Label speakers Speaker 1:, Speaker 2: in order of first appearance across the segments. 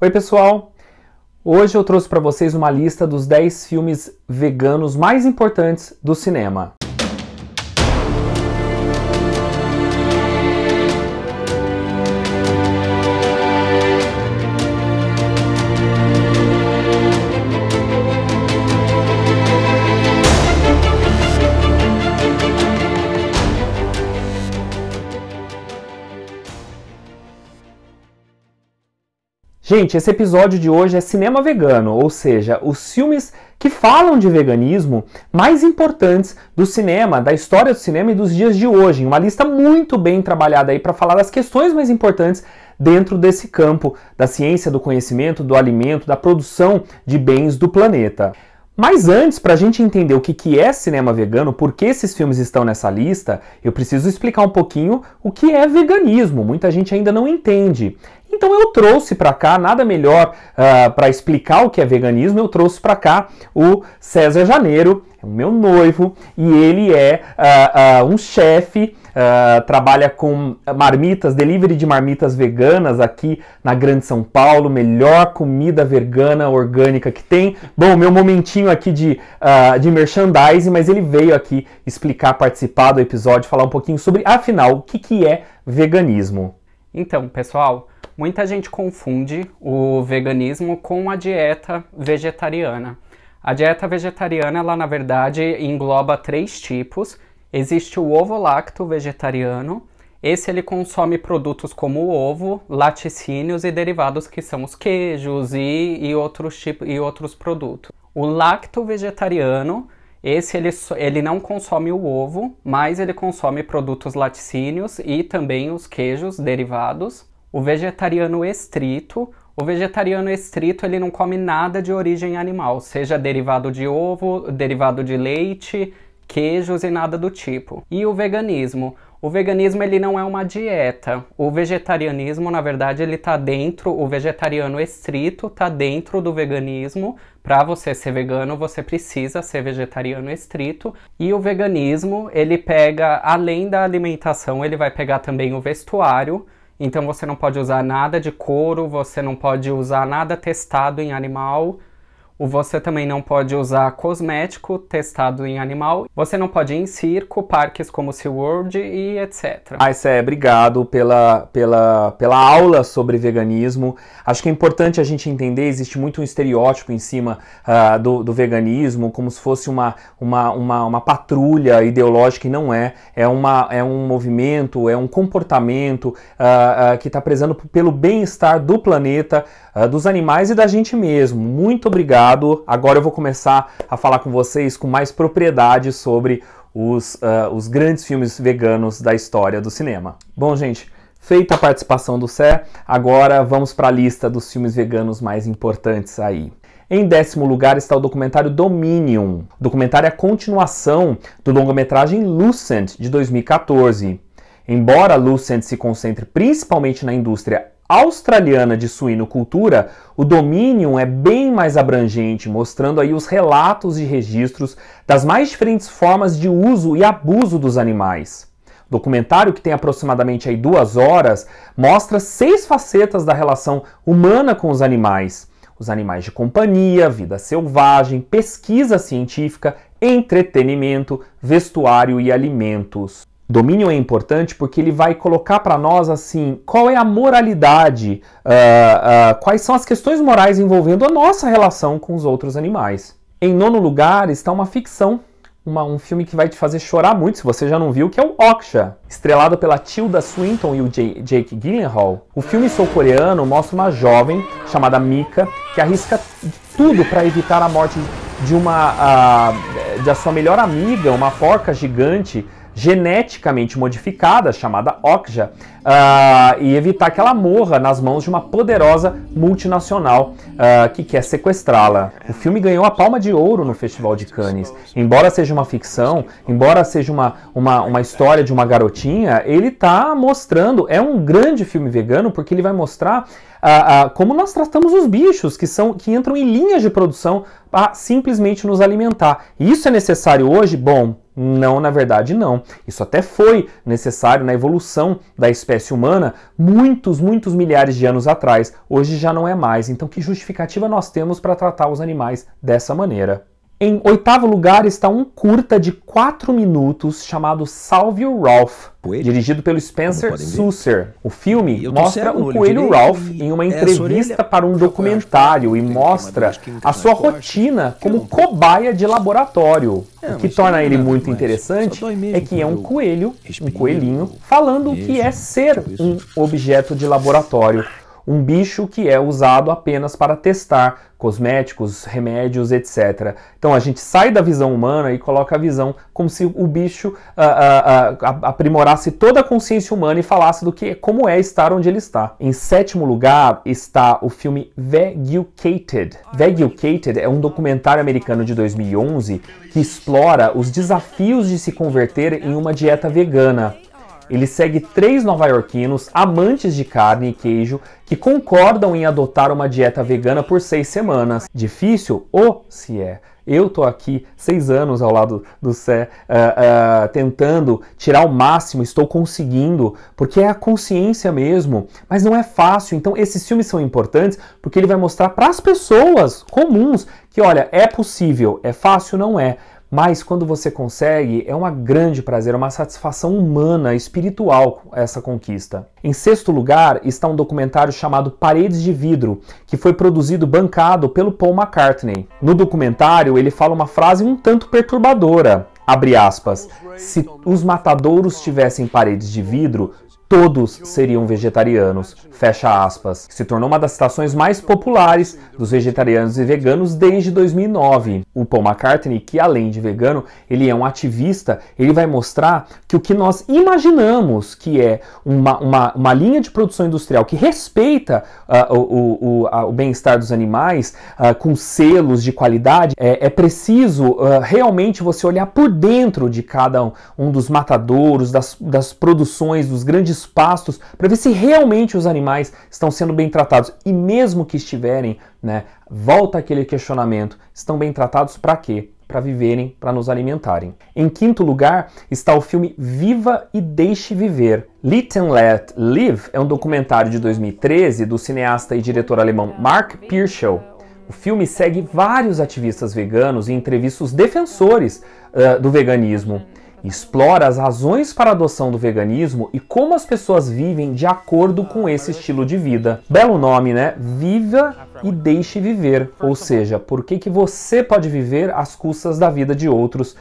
Speaker 1: Oi pessoal, hoje eu trouxe para vocês uma lista dos 10 filmes veganos mais importantes do cinema. Gente, esse episódio de hoje é cinema vegano, ou seja, os filmes que falam de veganismo mais importantes do cinema, da história do cinema e dos dias de hoje. Uma lista muito bem trabalhada aí para falar das questões mais importantes dentro desse campo da ciência, do conhecimento, do alimento, da produção de bens do planeta. Mas antes, para a gente entender o que é cinema vegano, por que esses filmes estão nessa lista, eu preciso explicar um pouquinho o que é veganismo. Muita gente ainda não entende. Então eu trouxe para cá, nada melhor para explicar o que é veganismo, eu trouxe para cá o César Janeiro, o meu noivo, e ele é um chefe, trabalha com marmitas, delivery de marmitas veganas aqui na Grande São Paulo, melhor comida vegana orgânica que tem. Bom, meu momentinho aqui de merchandising, mas ele veio aqui explicar, participar do episódio, falar um pouquinho sobre, afinal, o que é veganismo.
Speaker 2: Então, pessoal, muita gente confunde o veganismo com a dieta vegetariana. A dieta vegetariana, ela na verdade engloba 3 tipos. Existe o ovo-lacto vegetariano. Esse ele consome produtos como o ovo, laticínios e derivados que são os queijos e outros produtos. O lacto vegetariano, esse ele não consome o ovo, mas ele consome produtos laticínios e também os queijos derivados. O vegetariano estrito ele não come nada de origem animal, seja derivado de ovo, derivado de leite, queijos e nada do tipo. E o veganismo ele não é uma dieta. O vegetarianismo, na verdade, ele tá dentro, o vegetariano estrito tá dentro do veganismo. Para você ser vegano, você precisa ser vegetariano estrito. E o veganismo, ele pega, além da alimentação, ele vai pegar também o vestuário. Então você não pode usar nada de couro, você não pode usar nada testado em animal. Você também não pode usar cosmético testado em animal. Você não pode ir em circo, parques como SeaWorld e etc.
Speaker 1: Obrigado pela aula sobre veganismo. Acho que é importante a gente entender, existe muito um estereótipo em cima do veganismo, como se fosse uma patrulha ideológica, e não é. É um movimento, é um comportamento que está prezando pelo bem-estar do planeta, dos animais e da gente mesmo. Muito obrigado. Agora eu vou começar a falar com vocês com mais propriedade sobre os grandes filmes veganos da história do cinema. Bom, gente, feita a participação do Cé, agora vamos para a lista dos filmes veganos mais importantes aí. Em 10º lugar está o documentário Dominion. O documentário é a continuação do longa-metragem Lucent, de 2014. Embora Lucent se concentre principalmente na indústria australiana de suinocultura, o Dominion é bem mais abrangente, mostrando aí os relatos e registros das mais diferentes formas de uso e abuso dos animais. O documentário, que tem aproximadamente aí 2 horas, mostra 6 facetas da relação humana com os animais de companhia, vida selvagem, pesquisa científica, entretenimento, vestuário e alimentos. Domínio é importante porque ele vai colocar para nós assim, qual é a moralidade, quais são as questões morais envolvendo a nossa relação com os outros animais. Em 9º lugar está uma ficção, um filme que vai te fazer chorar muito, se você já não viu, que é o Okja, estrelado pela Tilda Swinton e o Jake Gyllenhaal. O filme sul-coreano mostra uma jovem chamada Mika que arrisca tudo para evitar a morte de sua melhor amiga, uma porca gigante, geneticamente modificada, chamada Okja, e evitar que ela morra nas mãos de uma poderosa multinacional que quer sequestrá-la. O filme ganhou a Palma de Ouro no Festival de Cannes. Embora seja uma ficção, embora seja uma história de uma garotinha, ele está mostrando, é um grande filme vegano porque ele vai mostrar como nós tratamos os bichos que entram em linhas de produção para simplesmente nos alimentar. E isso é necessário hoje? Bom, Não, na verdade não. Isso até foi necessário na evolução da espécie humana muitos milhares de anos atrás. Hoje já não é mais. Então que justificativa nós temos para tratar os animais dessa maneira? Em oitavo lugar está um curta de 4 minutos chamado Salve o Ralph, dirigido pelo Spencer Susser. O filme mostra o coelho Ralph em uma entrevista para um documentário e mostra a sua rotina como cobaia de laboratório. O que torna ele muito interessante é que é um coelhinho, falando o que é ser um objeto de laboratório. Um bicho que é usado apenas para testar cosméticos, remédios, etc. Então a gente sai da visão humana e coloca a visão como se o bicho aprimorasse toda a consciência humana e falasse do que, como é estar onde ele está. Em sétimo lugar está o filme Vegucated. Vegucated é um documentário americano de 2011 que explora os desafios de se converter em uma dieta vegana. Ele segue 3 nova-iorquinos amantes de carne e queijo que concordam em adotar uma dieta vegana por 6 semanas. Difícil? Se é. Eu tô aqui 6 anos ao lado do Sé, tentando tirar o máximo, estou conseguindo, porque é a consciência mesmo, mas não é fácil. Então esses filmes são importantes porque ele vai mostrar para as pessoas comuns que, olha, é possível, é fácil, não é. Mas quando você consegue, é um grande prazer, uma satisfação humana, espiritual essa conquista. Em sexto lugar está um documentário chamado Paredes de Vidro, que foi bancado pelo Paul McCartney. No documentário ele fala uma frase um tanto perturbadora, abre aspas, se os matadouros tivessem paredes de vidro, todos seriam vegetarianos, fecha aspas. Se tornou uma das citações mais populares dos vegetarianos e veganos desde 2009. O Paul McCartney, que além de vegano, ele é um ativista, ele vai mostrar que o que nós imaginamos que é uma linha de produção industrial que respeita o bem-estar dos animais, com selos de qualidade, é preciso realmente você olhar por dentro de cada um dos matadouros, das produções, dos grandes pastos, para ver se realmente os animais estão sendo bem tratados. E mesmo que estiverem, né, volta aquele questionamento, estão bem tratados para quê? Para viverem, para nos alimentarem. Em quinto lugar está o filme Viva e Deixe Viver. Live and Let Live é um documentário de 2013 do cineasta e diretor alemão Mark Pirschel. O filme segue vários ativistas veganos e entrevista os defensores do veganismo. Explora as razões para a adoção do veganismo e como as pessoas vivem de acordo com esse estilo de vida. Belo nome, né? Viva e deixe viver. Ou seja, por que você pode viver às custas da vida de outros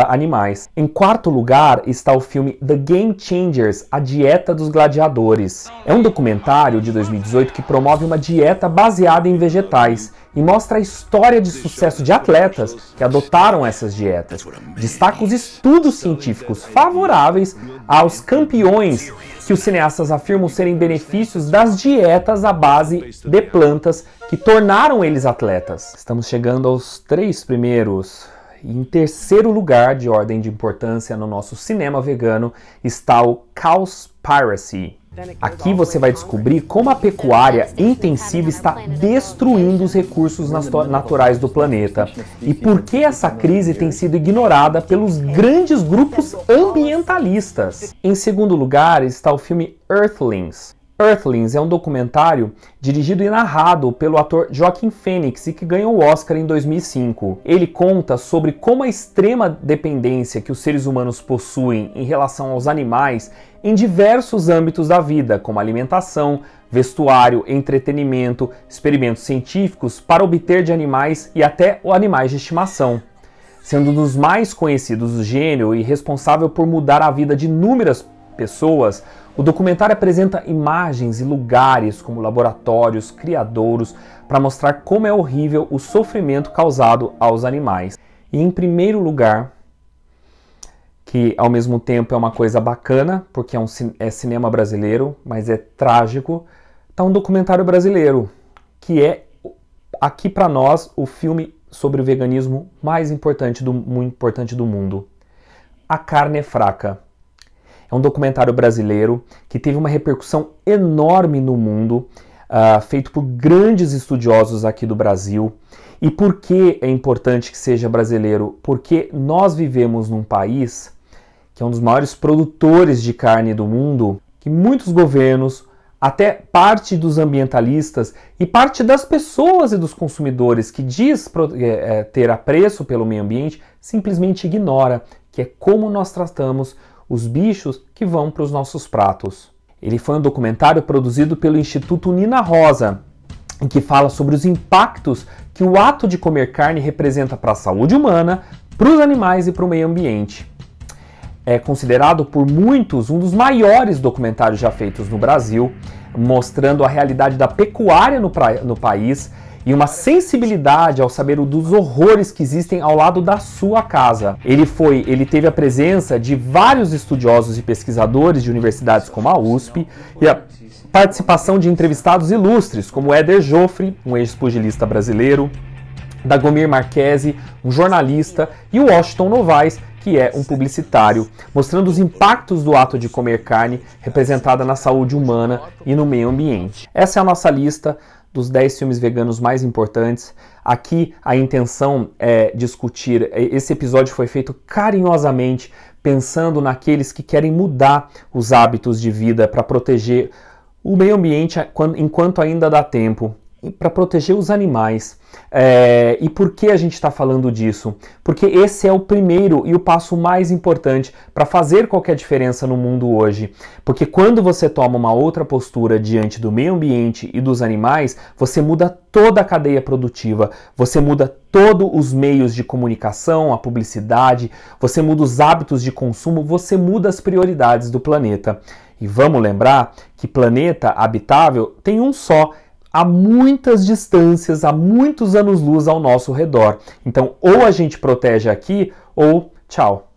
Speaker 1: animais. Em quarto lugar está o filme The Game Changers, A Dieta dos Gladiadores. É um documentário de 2018 que promove uma dieta baseada em vegetais e mostra a história de sucesso de atletas que adotaram essas dietas. Destaca os estudos científicos favoráveis aos campeões que os cineastas afirmam serem benefícios das dietas à base de plantas que tornaram eles atletas. Estamos chegando aos 3 primeiros. Em terceiro lugar de ordem de importância no nosso cinema vegano está o Cowspiracy. Aqui você vai descobrir como a pecuária intensiva está destruindo os recursos naturais do planeta e por que essa crise tem sido ignorada pelos grandes grupos ambientalistas. Em segundo lugar está o filme Earthlings. Earthlings é um documentário dirigido e narrado pelo ator Joaquin Phoenix e que ganhou o Oscar em 2005. Ele conta sobre como a extrema dependência que os seres humanos possuem em relação aos animais em diversos âmbitos da vida, como alimentação, vestuário, entretenimento, experimentos científicos para obter de animais e até animais de estimação. Sendo um dos mais conhecidos do gênero e responsável por mudar a vida de inúmeras pessoas, o documentário apresenta imagens e lugares como laboratórios, criadouros, para mostrar como é horrível o sofrimento causado aos animais. E em primeiro lugar, que ao mesmo tempo é uma coisa bacana, porque é cinema brasileiro, mas é trágico, está um documentário brasileiro, que é, aqui para nós, o filme sobre o veganismo mais importante do mundo. A Carne é Fraca. É um documentário brasileiro que teve uma repercussão enorme no mundo, feito por grandes estudiosos aqui do Brasil, E por que é importante que seja brasileiro? Porque nós vivemos num país que é um dos maiores produtores de carne do mundo, que muitos governos, até parte dos ambientalistas e parte das pessoas e dos consumidores que diz ter apreço pelo meio ambiente, simplesmente ignora, que é como nós tratamos os bichos que vão para os nossos pratos. Ele foi um documentário produzido pelo Instituto Nina Rosa, em que fala sobre os impactos que o ato de comer carne representa para a saúde humana, para os animais e para o meio ambiente. É considerado por muitos um dos maiores documentários já feitos no Brasil, mostrando a realidade da pecuária no país e uma sensibilidade ao saber dos horrores que existem ao lado da sua casa. Ele teve a presença de vários estudiosos e pesquisadores de universidades como a USP e a participação de entrevistados ilustres como Éder Joffre, um ex-pugilista brasileiro, Dagomir Marquesi, um jornalista, e o Washington Novaes, que é um publicitário, mostrando os impactos do ato de comer carne representada na saúde humana e no meio ambiente. Essa é a nossa lista dos 10 filmes veganos mais importantes. Aqui a intenção é discutir, esse episódio foi feito carinhosamente, pensando naqueles que querem mudar os hábitos de vida para proteger o meio ambiente enquanto ainda dá tempo, para proteger os animais. E por que a gente está falando disso? Porque esse é o primeiro e o passo mais importante para fazer qualquer diferença no mundo hoje. Porque quando você toma uma outra postura diante do meio ambiente e dos animais, você muda toda a cadeia produtiva, você muda todos os meios de comunicação, a publicidade, você muda os hábitos de consumo, você muda as prioridades do planeta. E vamos lembrar que planeta habitável tem um só, há muitas distâncias, há muitos anos-luz ao nosso redor. Então, ou a gente protege aqui, ou tchau.